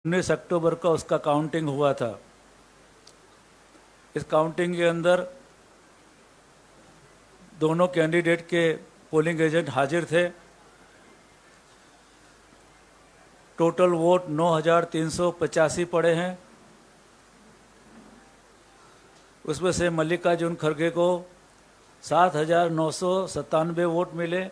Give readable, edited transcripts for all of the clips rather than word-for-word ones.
19 अक्टूबर का उसका काउंटिंग हुआ था। इस काउंटिंग के अंदर दोनों कैंडिडेट के पोलिंग एजेंट हाजिर थे। टोटल वोट 9,385 पड़े हैं। उसमें से मल्लिकार्जुन खड़गे को 7,997 वोट मिले।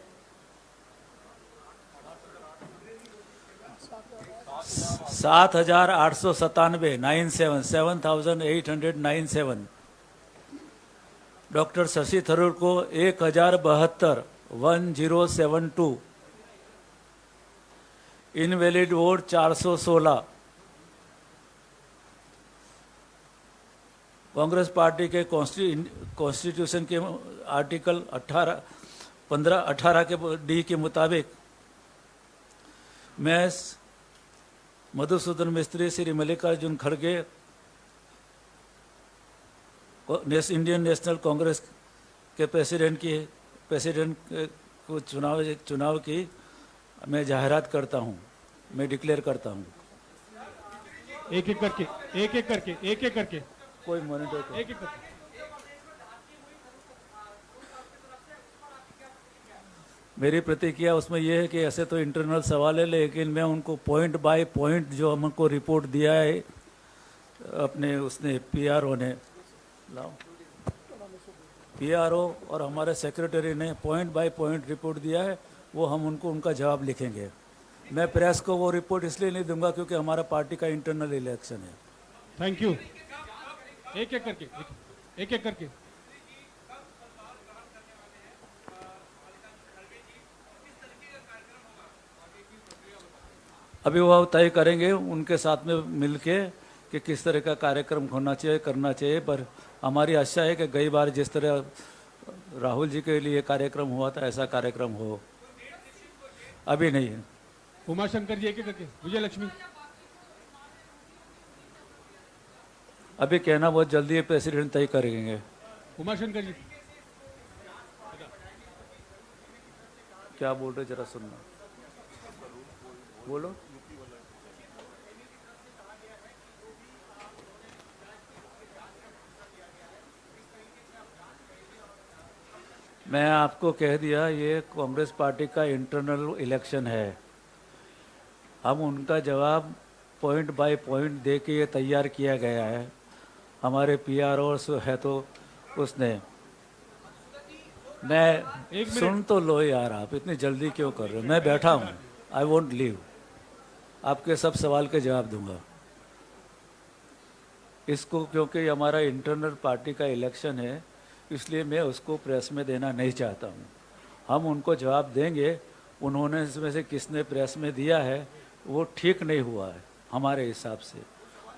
7,897 7,897। डॉक्टर शशि थरूर को 1,072 1072। Invalid vote 416। कांग्रेस पार्टी के कॉन्स्टिट्यूशन के आर्टिकल 15-18 के डी के मुताबिक मैं मधुसूदन मिस्त्री, श्री मल्लिकार्जुन खड़गे, इंडियन नेशनल कांग्रेस के प्रेसिडेंट को चुनाव की मैं जाहिरात करता हूं, मैं डिक्लेयर करता हूं। एक एक करके कोई मॉनिटर को एक करके। मेरी प्रतिक्रिया उसमें यह है कि ऐसे तो इंटरनल सवाल है, लेकिन मैं उनको पॉइंट बाय पॉइंट जो हमको रिपोर्ट दिया है अपने उसने पीआरओ ने पीआरओ और हमारे सेक्रेटरी ने पॉइंट बाय पॉइंट रिपोर्ट दिया है, वो हम उनको उनका जवाब लिखेंगे। मैं प्रेस को वो रिपोर्ट इसलिए नहीं दूंगा क्योंकि हमारा पार्टी का इंटरनल इलेक्शन है। Thank you. एक एक करके अभी वो तय करेंगे उनके साथ में मिलके कि किस तरह का कार्यक्रम होना चाहिए, करना चाहिए। पर हमारी आशा है कि गई बार जिस तरह राहुल जी के लिए कार्यक्रम हुआ था ऐसा कार्यक्रम हो। अभी नहीं है। उमाशंकर जी एक एक करके। विजय लक्ष्मी अभी कहना बहुत जल्दी है, प्रेसिडेंट तय करेंगे। उमाशंकर जी क्या बोल रहे जरा सुनना, बोलो। मैं आपको कह दिया, ये कांग्रेस पार्टी का इंटरनल इलेक्शन है। हम उनका जवाब पॉइंट बाय पॉइंट दे के ये तैयार किया गया है। हमारे पीआरओ है तो उसने मैं सुन तो लो यार, आप इतनी जल्दी क्यों कर रहे हो? मैं बैठा हूँ, आई वोंट लीव। आपके सब सवाल के जवाब दूंगा इसको, क्योंकि हमारा इंटरनल पार्टी का इलेक्शन है, इसलिए मैं उसको प्रेस में देना नहीं चाहता हूँ। हम उनको जवाब देंगे। उन्होंने इसमें से किसने प्रेस में दिया है वो ठीक नहीं हुआ है हमारे हिसाब से,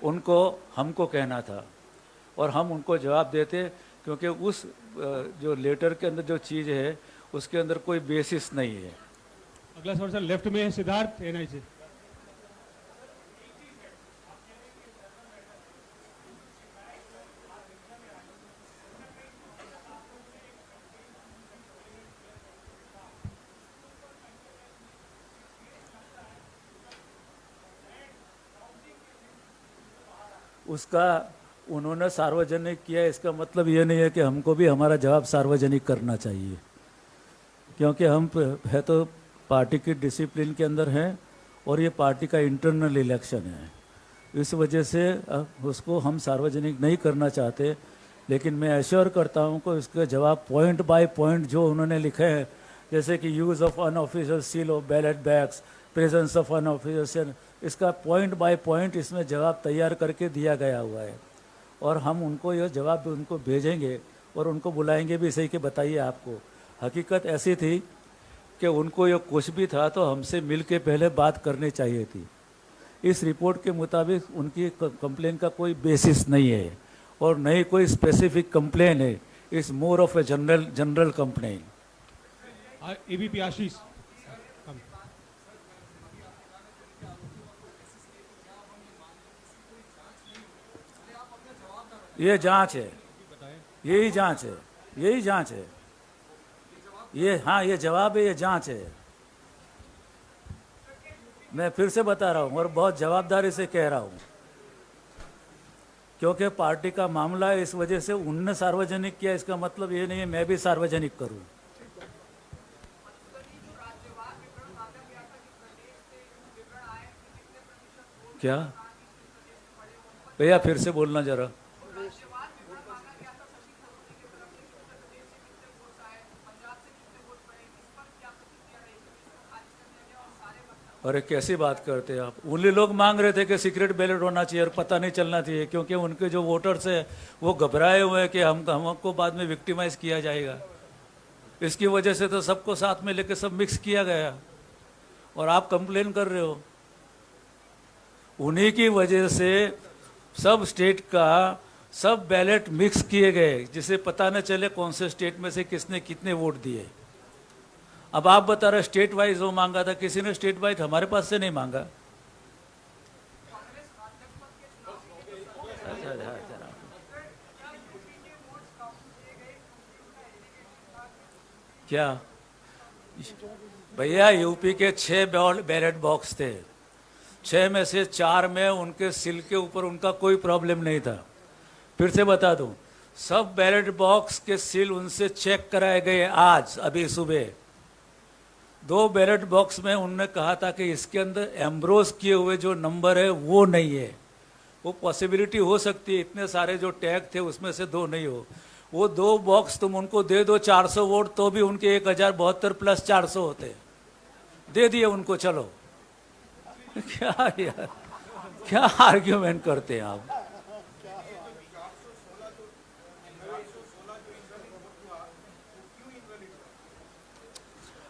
उनको हमको कहना था और हम उनको जवाब देते, क्योंकि उस जो लेटर के अंदर जो चीज़ है उसके अंदर कोई बेसिस नहीं है। अगला सवाल सर लेफ्ट में है, सिद्धार्थ एनआई से। उसका उन्होंने सार्वजनिक किया, इसका मतलब ये नहीं है कि हमको भी हमारा जवाब सार्वजनिक करना चाहिए, क्योंकि हम है तो पार्टी की डिसिप्लिन के अंदर हैं और ये पार्टी का इंटरनल इलेक्शन है। इस वजह से उसको हम सार्वजनिक नहीं करना चाहते। लेकिन मैं एश्योर करता हूँ कि इसका जवाब पॉइंट बाय पॉइंट जो उन्होंने लिखे हैं, जैसे कि use of unofficial seal of ballot bags, presence of unofficial, इसका पॉइंट बाय पॉइंट इसमें जवाब तैयार करके दिया गया हुआ है और हम उनको यह जवाब उनको भेजेंगे और उनको बुलाएंगे भी सही कि बताइए आपको। हकीकत ऐसी थी कि उनको ये कुछ भी था तो हमसे मिल के पहले बात करनी चाहिए थी। इस रिपोर्ट के मुताबिक उनकी कंप्लेन का कोई बेसिस नहीं है और नहीं कोई स्पेसिफिक कंप्लेन है। It's more of a general complain. ABP Ashish ये जांच है, यही जांच है, यही जांच है ये। हाँ, ये जवाब है, ये जांच है। मैं फिर से बता रहा हूँ और बहुत जवाबदारी से कह रहा हूँ, क्योंकि पार्टी का मामला है, इस वजह से उनने सार्वजनिक किया, इसका मतलब ये नहीं है मैं भी सार्वजनिक करूँ। क्या भैया फिर से बोलना जरा। अरे कैसी बात करते हैं आप, उन्हीं लोग मांग रहे थे कि सीक्रेट बैलेट होना चाहिए और पता नहीं चलना चाहिए, क्योंकि उनके जो वोटर्स है वो घबराए हुए हैं कि हमको बाद में विक्टिमाइज किया जाएगा। इसकी वजह से तो सबको साथ में लेकर सब मिक्स किया गया और आप कंप्लेन कर रहे हो। उन्हीं की वजह से सब स्टेट का सब बैलेट मिक्स किए गए, जिसे पता न चले कौन से स्टेट में से किसने कितने वोट दिए। अब आप बता रहे स्टेट वाइज वो मांगा था, किसी ने स्टेट वाइज हमारे पास से नहीं मांगा। क्या भैया, यूपी के 6 बैलेट बॉक्स थे, 6 में से 4 में उनके सील के ऊपर उनका कोई प्रॉब्लम नहीं था। फिर से बता दूं, सब बैलेट बॉक्स के सील उनसे चेक कराए गए आज अभी सुबह। 2 बैलेट बॉक्स में उन्होंने कहा था कि इसके अंदर एम्ब्रोस किए हुए जो नंबर है वो नहीं है। वो पॉसिबिलिटी हो सकती है, इतने सारे जो टैग थे उसमें से 2 नहीं हो। वो 2 बॉक्स तुम उनको दे दो 400 वोट, तो भी उनके 1072 प्लस 400 होते। दे दिए उनको, चलो। क्या यार, क्या आर्ग्यूमेंट करते हैं आप।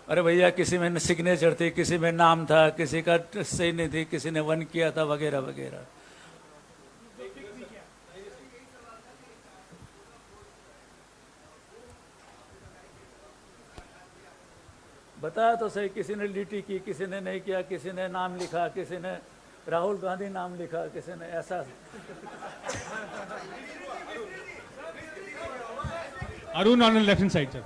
अरे भैया, किसी में सिग्नेचर थी, किसी में नाम था, किसी का सही नहीं थी, किसी ने 1 किया था, वगैरह वगैरह। बताया तो सही, किसी ने लीटी की, किसी ने नहीं किया, किसी ने नाम लिखा, किसी ने राहुल गांधी नाम लिखा, किसी ने ऐसा। Arun on the left hand side, sir.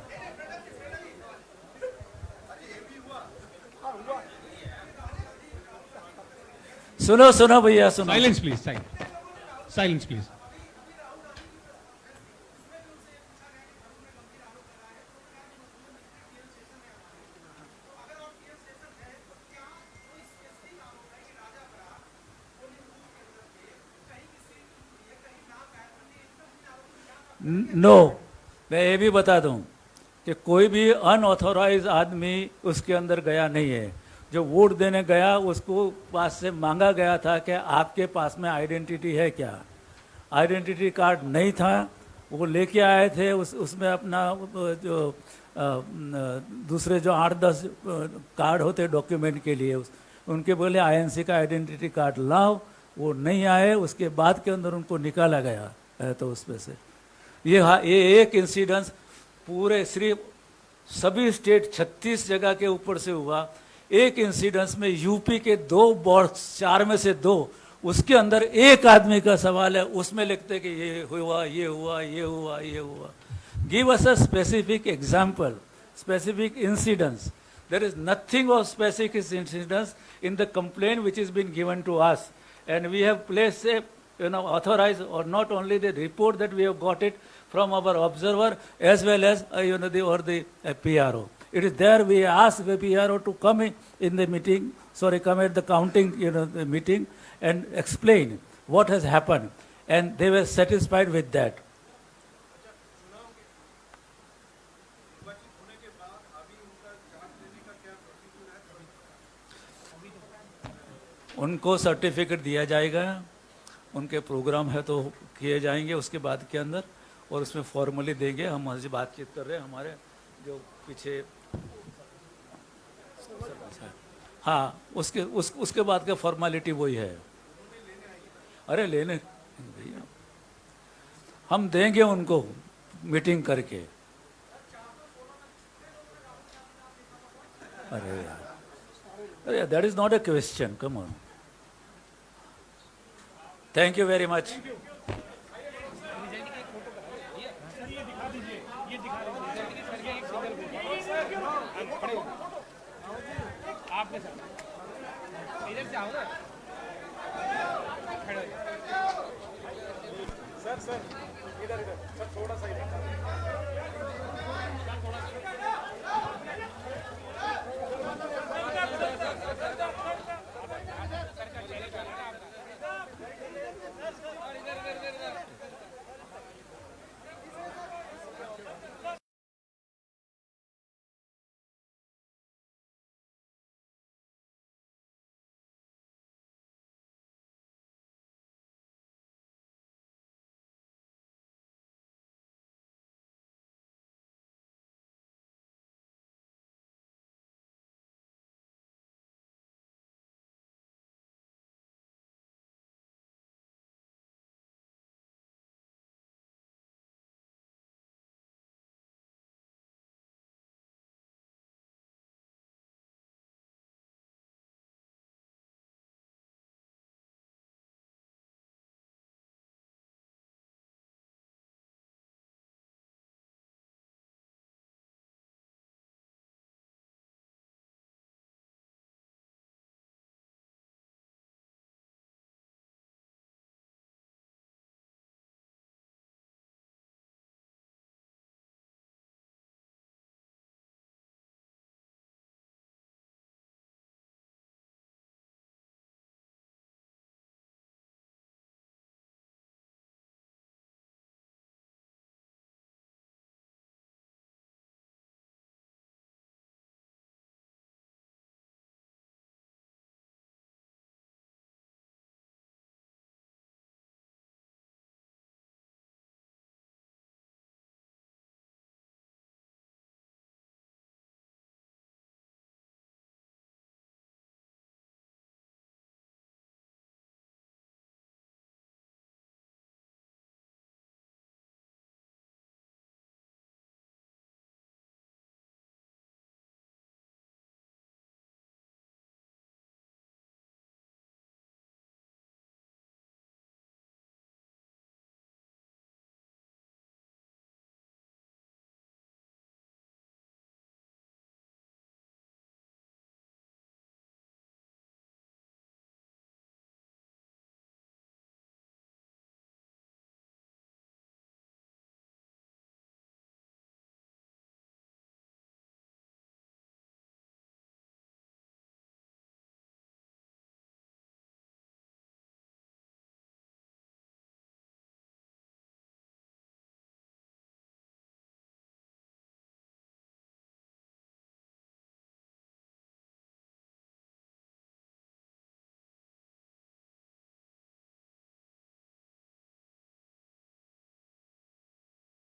सुनो सुनो भैया, सुनो। Silence, please. Silence. Silence, please. No, मैं ये भी बता दूं कि कोई भी अनऑथोराइज आदमी उसके अंदर गया नहीं है। जो वोट देने गया उसको पास से मांगा गया था कि आपके पास में आइडेंटिटी है क्या। आइडेंटिटी कार्ड नहीं था, वो लेके आए थे। उसमें अपना जो दूसरे जो 8-10 कार्ड होते डॉक्यूमेंट के लिए, उनके बोले आईएनसी का आइडेंटिटी कार्ड लाओ, वो नहीं आए। उसके बाद के अंदर उनको निकाला गया है। तो उसमें से ये एक इंसिडेंस पूरे सिर्फ सभी स्टेट 36 जगह के ऊपर से हुआ। एक इंसिडेंस में यूपी के 2 बॉक्स, 4 में से 2, उसके अंदर एक आदमी का सवाल है, उसमें लिखते कि ये हुआ, ये हुआ, ये हुआ, ये हुआ। Give us a specific example, specific incidents. There is nothing of specific incidents in the complaint which has been given to us, and we have placed a, authorized, or not only the report that we have got it from our observer as well as the PRO. It is there we ask the PRO to come in the meeting, come at the counting the meeting and explain what has happened, and they were satisfied with that. उनको certificate दिया जाएगा, उनके programme है तो किए जाएंगे उसके बाद के अंदर, और उसमें फॉर्मली देंगे। हम आज बातचीत कर रहे हैं हमारे जो पीछे, हाँ, उसके बाद का फॉर्मेलिटी वही है। अरे लेने भैया, हम देंगे उनको मीटिंग करके। अरे यार, that is not a question, come on. Thank you very much. आपने सर इधर इधर सर थोड़ा सा इधर